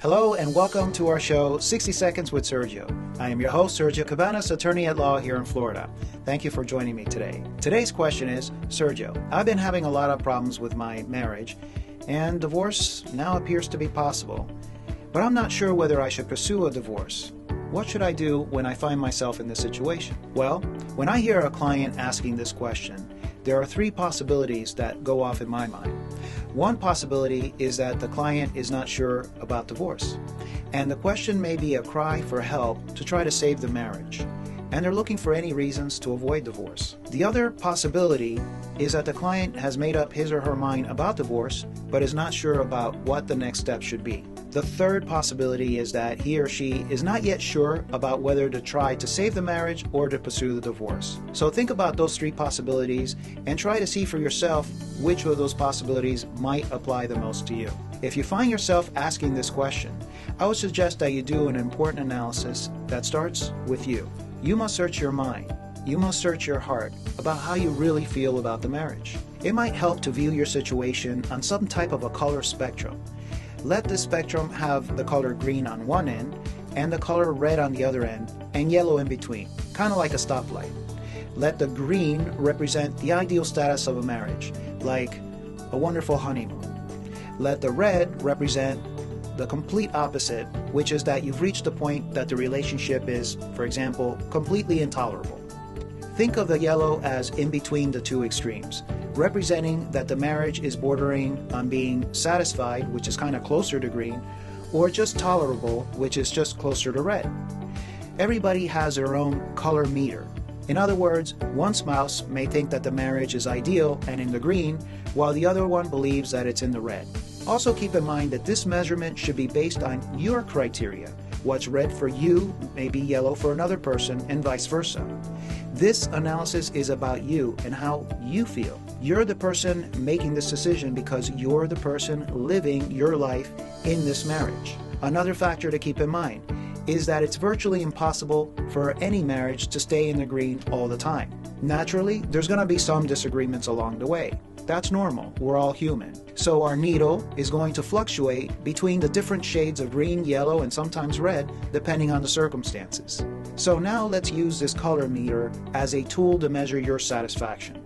Hello and welcome to our show, 60 Seconds with Sergio. I am your host, Sergio Cabanas, attorney at law here in Florida. Thank you for joining me today. Today's question is, Sergio, I've been having a lot of problems with my marriage, and divorce now appears to be possible. But I'm not sure whether I should pursue a divorce. What should I do when I find myself in this situation? Well, when I hear a client asking this question, there are three possibilities that go off in my mind. One possibility is that the client is not sure about divorce, and the question may be a cry for help to try to save the marriage, and they're looking for any reasons to avoid divorce. The other possibility is that the client has made up his or her mind about divorce, but is not sure about what the next step should be. The third possibility is that he or she is not yet sure about whether to try to save the marriage or to pursue the divorce. So think about those three possibilities and try to see for yourself which of those possibilities might apply the most to you. If you find yourself asking this question, I would suggest that you do an important analysis that starts with you. You must search your mind. You must search your heart about how you really feel about the marriage. It might help to view your situation on some type of a color spectrum. Let the spectrum have the color green on one end and the color red on the other end and yellow in between, kind of like a stoplight. Let the green represent the ideal status of a marriage, like a wonderful honeymoon. Let the red represent the complete opposite, which is that you've reached the point that the relationship is, for example, completely intolerable. Think of the yellow as in between the two extremes, representing that the marriage is bordering on being satisfied, which is kind of closer to green, or just tolerable, which is just closer to red. Everybody has their own color meter. In other words, one spouse may think that the marriage is ideal and in the green, while the other one believes that it's in the red. Also keep in mind that this measurement should be based on your criteria. What's red for you may be yellow for another person, and vice versa. This analysis is about you and how you feel. You're the person making this decision because you're the person living your life in this marriage. Another factor to keep in mind is that it's virtually impossible for any marriage to stay in the green all the time. Naturally, there's going to be some disagreements along the way. That's normal. We're all human. So our needle is going to fluctuate between the different shades of green, yellow, and sometimes red, depending on the circumstances. So now let's use this color meter as a tool to measure your satisfaction.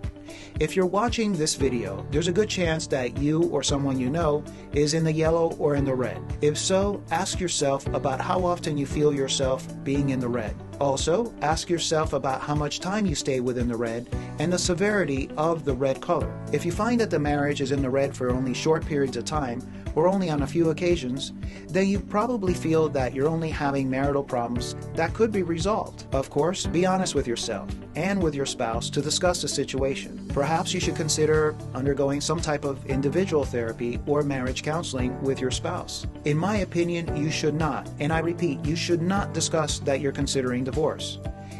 If you're watching this video, there's a good chance that you or someone you know is in the yellow or in the red. If so, ask yourself about how often you feel yourself being in the red. Also, ask yourself about how much time you stay within the red and the severity of the red color. If you find that the marriage is in the red for only short periods of time, or only on a few occasions, then you probably feel that you're only having marital problems that could be resolved. Of course, be honest with yourself and with your spouse to discuss the situation. Perhaps you should consider undergoing some type of individual therapy or marriage counseling with your spouse. In my opinion, you should not, and I repeat, you should not discuss that you're considering divorce.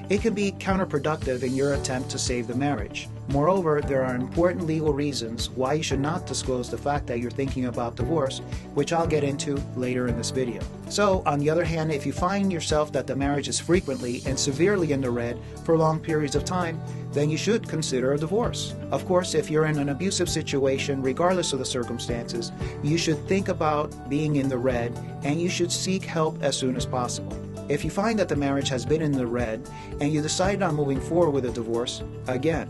It can be counterproductive in your attempt to save the marriage. Moreover, there are important legal reasons why you should not disclose the fact that you're thinking about divorce, which I'll get into later in this video. So, on the other hand, if you find yourself that the marriage is frequently and severely in the red for long periods of time, then you should consider a divorce. Of course, if you're in an abusive situation, regardless of the circumstances, you should think about being in the red and you should seek help as soon as possible. If you find that the marriage has been in the red and you decide on moving forward with a divorce, again,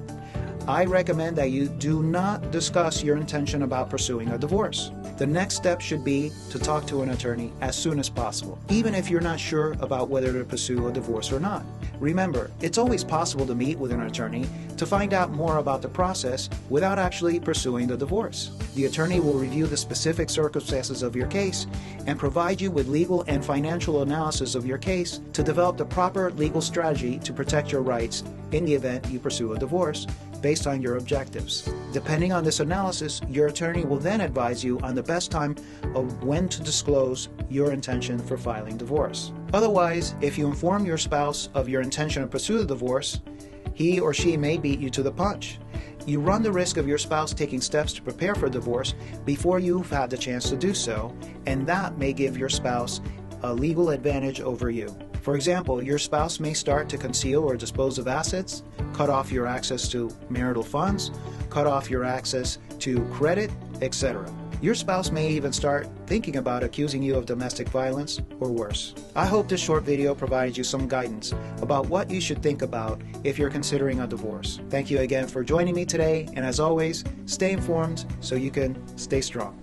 I recommend that you do not discuss your intention about pursuing a divorce. The next step should be to talk to an attorney as soon as possible, even if you're not sure about whether to pursue a divorce or not. Remember, it's always possible to meet with an attorney to find out more about the process without actually pursuing the divorce. The attorney will review the specific circumstances of your case and provide you with legal and financial analysis of your case to develop the proper legal strategy to protect your rights in the event you pursue a divorce based on your objectives. Depending on this analysis, your attorney will then advise you on the best time of when to disclose your intention for filing divorce. Otherwise, if you inform your spouse of your intention to pursue the divorce, he or she may beat you to the punch. You run the risk of your spouse taking steps to prepare for divorce before you've had the chance to do so, and that may give your spouse a legal advantage over you. For example, your spouse may start to conceal or dispose of assets, cut off your access to marital funds, cut off your access to credit, etc. Your spouse may even start thinking about accusing you of domestic violence or worse. I hope this short video provided you some guidance about what you should think about if you're considering a divorce. Thank you again for joining me today, and as always, stay informed so you can stay strong.